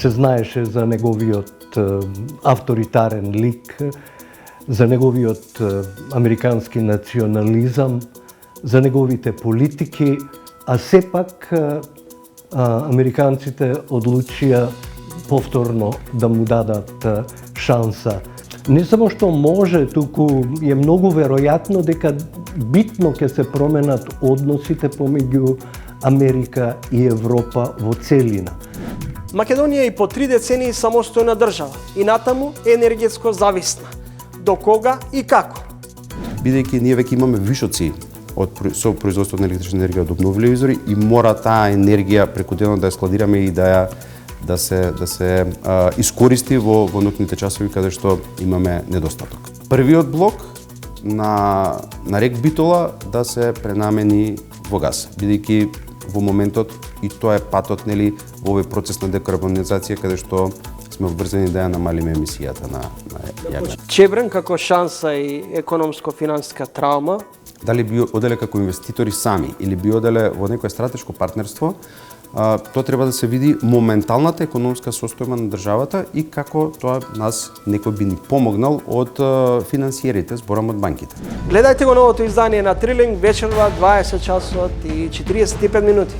се знаеше за неговиот авторитарен лик, за неговиот американски национализам, за неговите политики, а сепак американците одлучија повторно да му дадат шанса. Не само што може, туку е многу веројатно дека битно ќе се променат односите помеѓу Америка и Европа во целина. Македонија и по 3 децении самостојна држава и натаму енергетско зависна. До кога и како? Бидејќи ние веќе имаме вишоци со производство на електрична енергија од обновливи извори и мора таа енергија прекудено да ја складираме и да се искористи во ноќните часови каде што имаме недостаток. Првиот блок на рек Битола да се пренамени во газ, бидејќи во моментот и тоа е патот нели во овој процес на декарбонизација каде што сме врзани да ја намалиме емисијата на јагат. Чебрен како шанса и економско-финансиска травма. Дали би оделе како инвеститори сами или би оделе во некое стратешко партнерство, тоа треба да се види моменталната економска состојба на државата и како тоа нас некој би ни помогнал од финансиерите, зборам од банките. Гледајте го новото издание на Трилинг вечерва 20 часот и 45 минути.